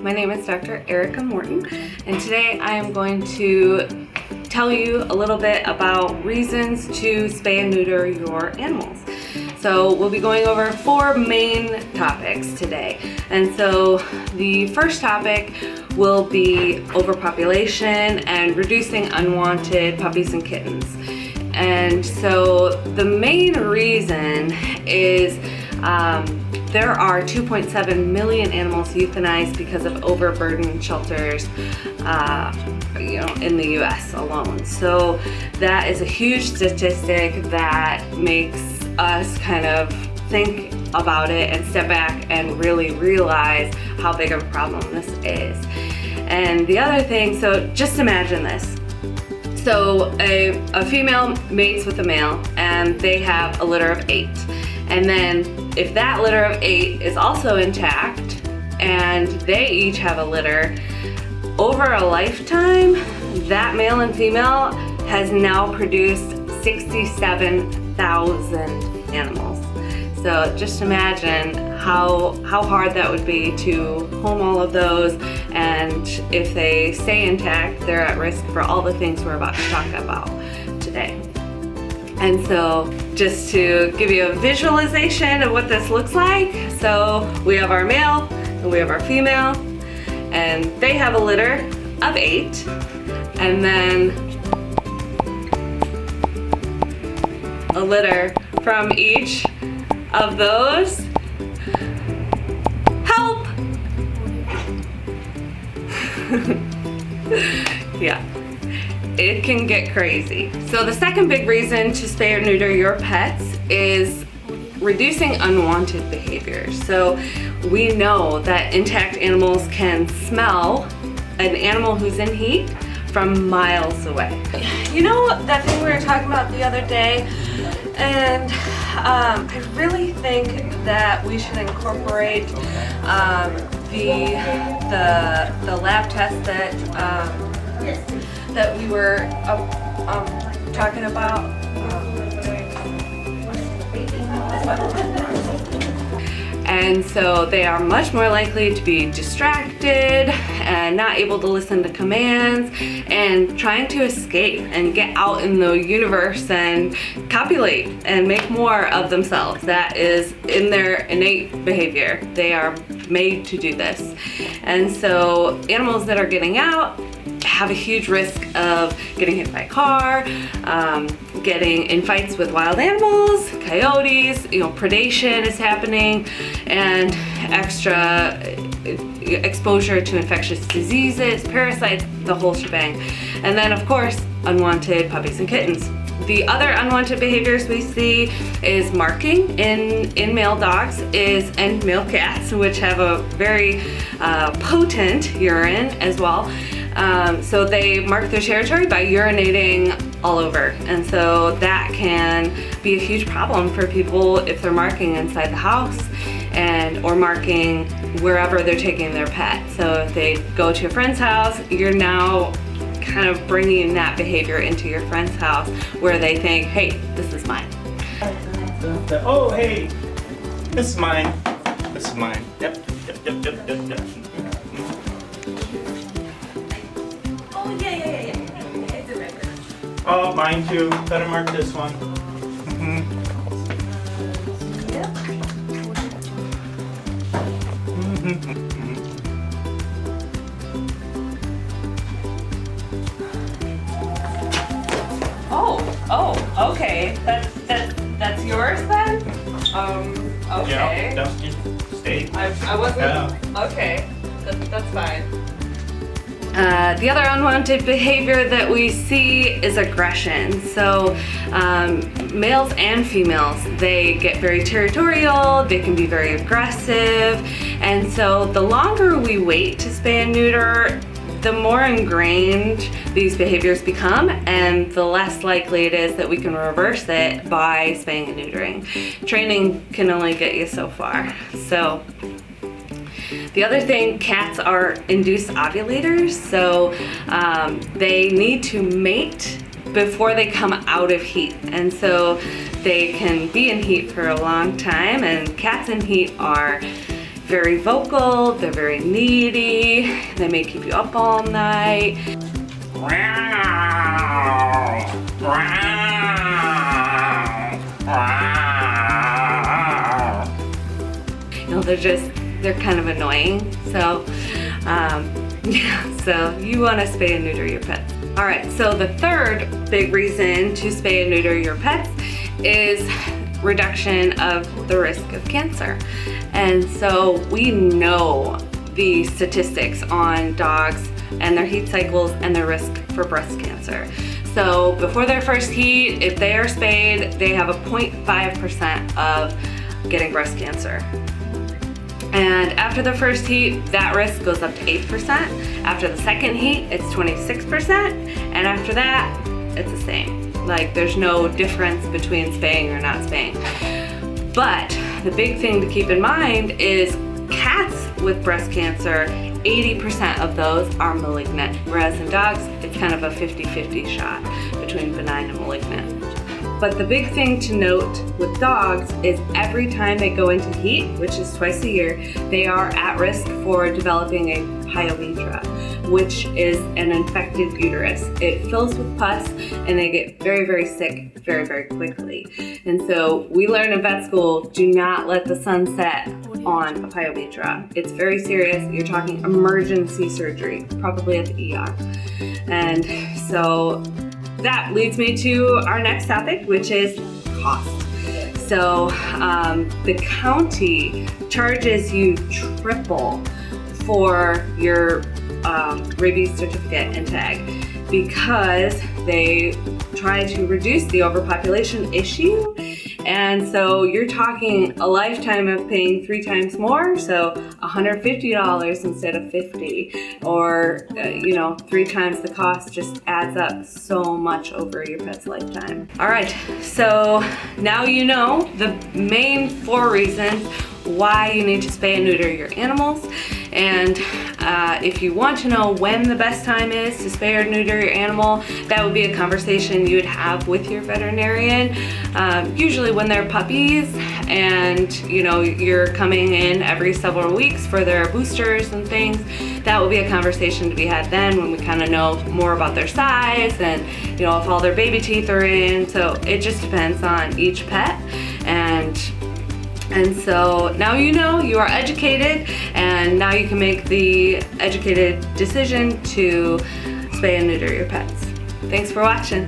my name is Dr. Erica Morton, and today I am going to tell you a little bit about reasons to spay and neuter your animals. So we'll be going over 4 main topics today. And so the first topic will be overpopulation and reducing unwanted puppies and kittens. And so the main reason is there are 2.7 million animals euthanized because of overburdened shelters in the US alone. So that is a huge statistic that makes us kind of think about it and step back and really realize how big of a problem this is. And the other thing, so just imagine this. So a female mates with a male and they have a litter of 8. And then if that litter of 8 is also intact and they each have a litter, over a lifetime, that male and female has now produced 67,000 animals. So just imagine how hard that would be to home all of those, and if they stay intact, they're at risk for all the things we're about to talk about today. And so just to give you a visualization of what this looks like, so we have our male and we have our female, and they have a litter of 8, and then a litter from each of those. Help! Yeah, it can get crazy. So the second big reason to spay or neuter your pets is reducing unwanted behaviors. So we know that intact animals can smell an animal who's in heat from miles away. You know that thing we were talking about the other day? And I really think that we should incorporate the lab test that we were talking about. And so they are much more likely to be distracted and not able to listen to commands and trying to escape and get out in the universe and copulate and make more of themselves. That is in their innate behavior. They are made to do this. And so animals that are getting out have a huge risk of getting hit by a car, getting in fights with wild animals, coyotes, predation is happening, and extra exposure to infectious diseases, parasites, the whole shebang. And then of course, unwanted puppies and kittens. The other unwanted behaviors we see is marking in male dogs and male cats, which have a very potent urine as well. So they mark their territory by urinating all over, and so that can be a huge problem for people if they're marking inside the house or marking wherever they're taking their pet. So if they go to a friend's house, you're now kind of bringing that behavior into your friend's house where they think, hey, this is mine. Oh, hey, this is mine. This is mine. Yep. Oh, yeah. It's a record. Oh, mine too. Better mark this one. Yep. Oh, okay. That's yours then? Okay. Yeah, don't stay. I wasn't. Yeah. Okay, that's fine. The other unwanted behavior that we see is aggression. So males and females, they get very territorial, they can be very aggressive, and so the longer we wait to spay and neuter, the more ingrained these behaviors become, and the less likely it is that we can reverse it by spaying and neutering. Training can only get you so far. So the other thing, cats are induced ovulators, so they need to mate before they come out of heat, and so they can be in heat for a long time, and cats in heat are very vocal, they're very needy, they may keep you up all night. You know, they're kind of annoying. So, yeah, so you want to spay and neuter your pets. All right, so the third big reason to spay and neuter your pets is reduction of the risk of cancer. And so we know the statistics on dogs and their heat cycles and their risk for breast cancer. So before their first heat, if they are spayed, they have a 0.5% of getting breast cancer. And after the first heat, that risk goes up to 8%. After the second heat, it's 26%. And after that, it's the same. Like, there's no difference between spaying or not spaying. But the big thing to keep in mind is cats with breast cancer, 80% of those are malignant. Whereas in dogs, it's kind of a 50-50 shot between benign and malignant. But the big thing to note with dogs is every time they go into heat, which is twice a year, they are at risk for developing a PYOMETRA, which is an infected uterus. It fills with pus and they get very, very sick very, very quickly. And so we learn in vet school, do not let the sun set on a PYOMETRA. It's very serious. You're talking emergency surgery, probably at the ER. And so that leads me to our next topic, which is cost. So the county charges you triple for your rabies certificate and tag because they try to reduce the overpopulation issue. And so you're talking a lifetime of paying 3 times more, so $150 instead of $50, or 3 times the cost just adds up so much over your pet's lifetime. All right, so now you know the main 4 reasons why you need to spay and neuter your animals. And if you want to know when the best time is to spay or neuter your animal, that would be a conversation you would have with your veterinarian. Usually when they're puppies and you're coming in every several weeks for their boosters and things, that will be a conversation to be had then when we kind of know more about their size and if all their baby teeth are in. So it just depends on each pet. And so now you are educated, and now you can make the educated decision to spay and neuter your pets. Thanks for watching.